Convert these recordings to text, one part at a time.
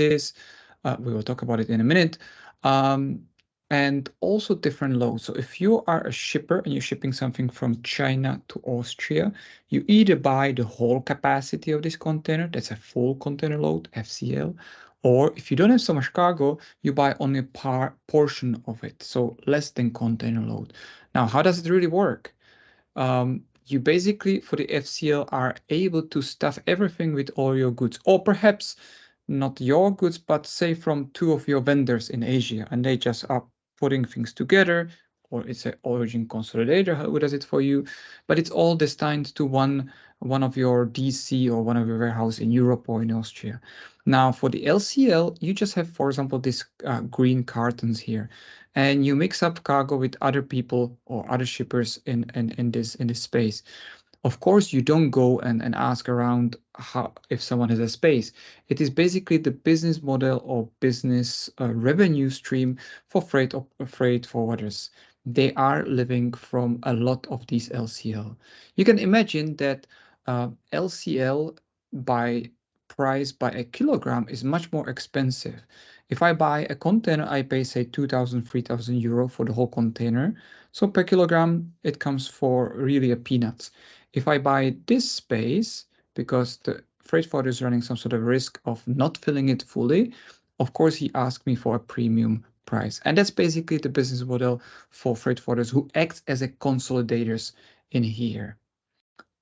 this. We will talk about it in a minute. And also different loads. So if you are a shipper and you're shipping something from China to Austria, you either buy the whole capacity of this container, that's a full container load, FCL, or if you don't have so much cargo, you buy only a portion of it, so less than container load. Now, how does it really work? You basically, for the FCL, are able to stuff everything with all your goods, or perhaps not your goods, but say from two of your vendors in Asia, and they just are putting things together, or it's an origin consolidator who does it for you, but it's all destined to one of your DC or one of your warehouse in Europe or in Austria. Now, for the LCL, you just have, for example, these green cartons here, and you mix up cargo with other people or other shippers in this space. Of course, you don't go and ask around if someone has a space. It is basically the business model or business revenue stream for freight forwarders. They are living from a lot of these LCL. You can imagine that LCL by price by a kilogram is much more expensive. If I buy a container, I pay, say, 2,000, 3,000 euro for the whole container. So per kilogram, it comes for really a peanuts. If I buy this space, because the freight forwarder is running some sort of risk of not filling it fully, of course, he asked me for a premium price. And that's basically the business model for freight forwarders who act as a consolidators in here.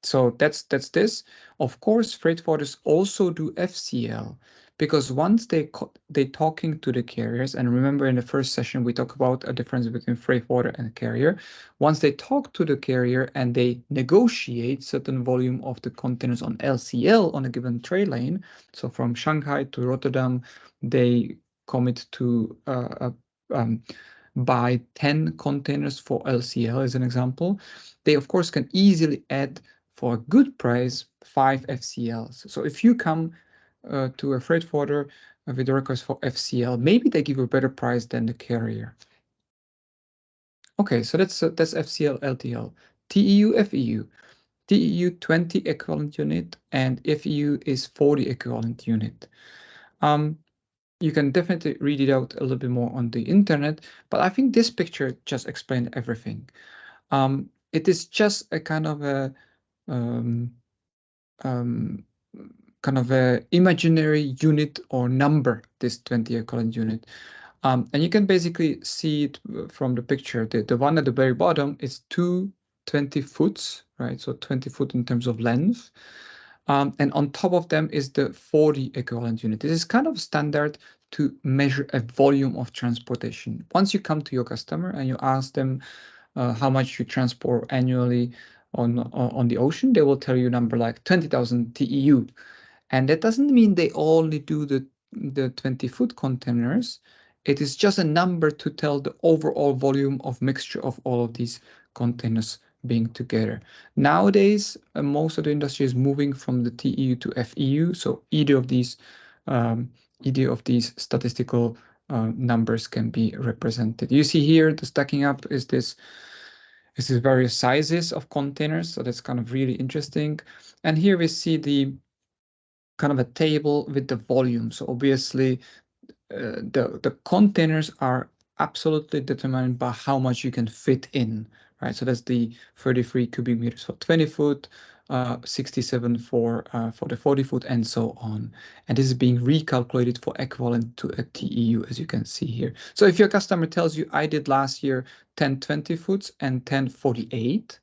So that's this. Of course, freight forwarders also do FCL, because once they talking to the carriers, and remember in the first session we talked about a difference between freight forwarder and carrier. Once they talk to the carrier and they negotiate certain volume of the containers on LCL on a given trade lane, so from Shanghai to Rotterdam, they commit to buy 10 containers for LCL as an example. They of course can easily add for a good price 5 FCLs. So if you come to a freight forwarder with a request for FCL, maybe they give you a better price than the carrier. Okay, so that's FCL, LTL. TEU, FEU. TEU 20 equivalent unit and FEU is 40 equivalent unit. You can definitely read it out a little bit more on the internet, but I think this picture just explained everything. It is just a kind of a imaginary unit or number, this 20 equivalent unit. And you can basically see it from the picture. The one at the very bottom is 20 foots, right? So 20 foot in terms of length. And on top of them is the 40 equivalent unit. This is kind of standard to measure a volume of transportation. Once you come to your customer and you ask them how much you transport annually on the ocean, they will tell you a number like 20,000 TEU. And that doesn't mean they only do the 20-foot containers. It is just a number to tell the overall volume of mixture of all of these containers being together. Nowadays, most of the industry is moving from the TEU to FEU. So either of these statistical numbers can be represented. You see here the stacking up is this various sizes of containers. So that's kind of really interesting. And here we see the kind of a table with the volume. So obviously the containers are absolutely determined by how much you can fit in, right? So that's the 33 cubic meters for 20 foot, 67 for the 40 foot, and so on. And this is being recalculated for equivalent to a TEU, as you can see here. So if your customer tells you, I did last year 10 20 foots and 10 48,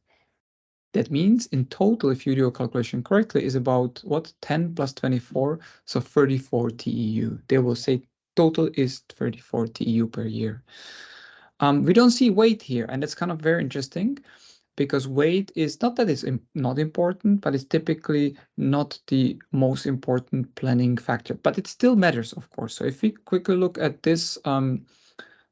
that means in total, if you do a calculation correctly, is about what? 10 plus 24, so 34 TEU. They will say total is 34 TEU per year. We don't see weight here, and that's kind of very interesting because weight is not that it's not important, but it's typically not the most important planning factor, but it still matters, of course. So if we quickly look at this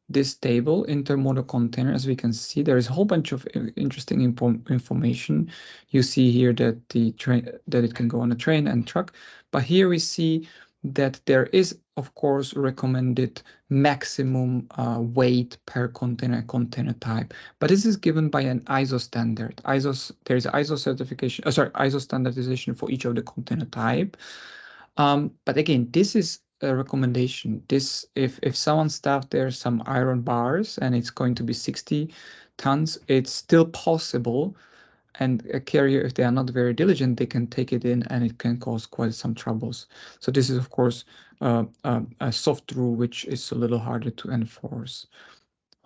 this table, intermodal container, as we can see, there is a whole bunch of interesting information. You see here that that it can go on a train and truck, but here we see that there is, of course, recommended maximum weight per container type, but this is given by an ISO standard. There is ISO certification, ISO standardization for each of the container type. But again, this is a recommendation. This, if someone stuffed there some iron bars and it's going to be 60 tons, it's still possible. And a carrier, if they are not very diligent, they can take it in and it can cause quite some troubles. So this is, of course, a soft rule which is a little harder to enforce.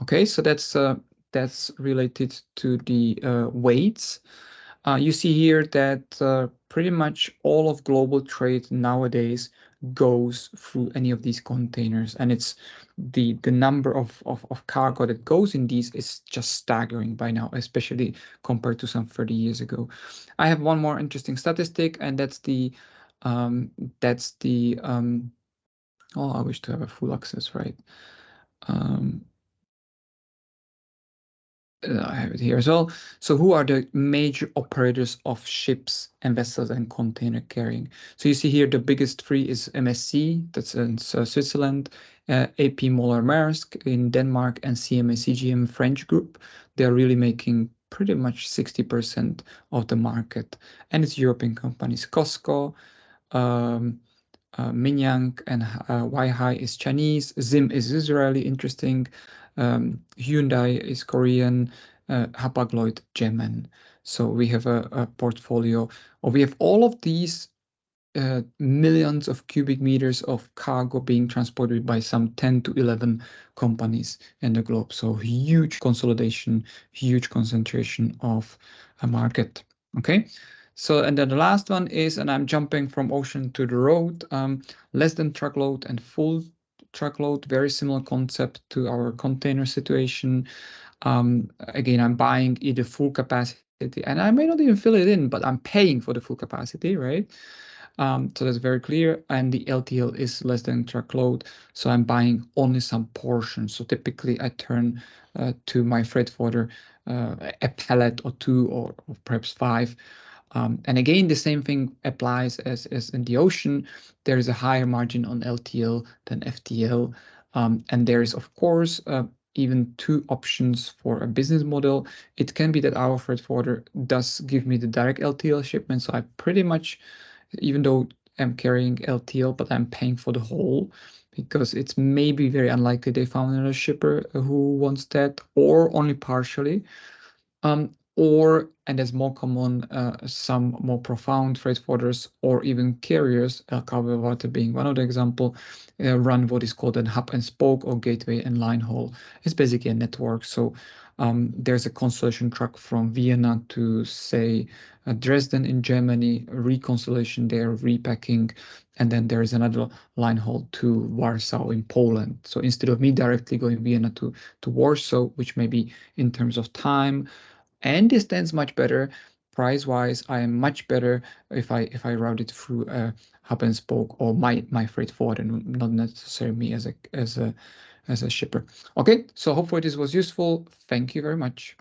Okay, so that's related to the weights. You see here that pretty much all of global trade nowadays goes through any of these containers, and it's the number of cargo that goes in these is just staggering by now, especially compared to some 30 years ago. I have one more interesting statistic, and um, that's the oh, I wish to have a full access, right? Um, I have it here as well. So who are the major operators of ships and vessels and container carrying? So you see here the biggest three is MSC, that's in Switzerland, AP Moller Maersk in Denmark, and CMA CGM French group. They're really making pretty much 60% of the market. And it's European companies, COSCO, um, Minyang, and Waihai is Chinese. Zim is Israeli, interesting. Hyundai is Korean. Hapag-Lloyd, German. So we have a portfolio, or we have all of these millions of cubic meters of cargo being transported by some 10 to 11 companies in the globe. So huge consolidation, huge concentration of a market. Okay. So, and then the last one is, and I'm jumping from ocean to the road, less than truckload and full truckload, very similar concept to our container situation. Again, I'm buying either full capacity, and I may not even fill it in, but I'm paying for the full capacity, right? So that's very clear. And the LTL is less than truckload. So I'm buying only some portions. So typically I turn to my freight forwarder a pallet or two, or perhaps five. And again, the same thing applies as in the ocean. There is a higher margin on LTL than FTL. And there is, of course, even two options for a business model. It can be that our freight forwarder does give me the direct LTL shipment. So I pretty much, even though I'm carrying LTL, but I'm paying for the whole, because it's maybe very unlikely they found another shipper who wants that, or only partially. Or, and that's more common, some more profound freight forwarders or even carriers, Water being one of the example, run what is called a hub and spoke or gateway and line haul. It's basically a network. So there's a consolidation truck from Vienna to, say, Dresden in Germany, reconciliation there, repacking, and then there is another line haul to Warsaw in Poland. So instead of me directly going Vienna to Warsaw, which maybe in terms of time and distance much better, price wise, I am much better if I route it through a hub and spoke or my freight forwarder, and not necessarily me as a shipper. Okay, so hopefully this was useful. Thank you very much.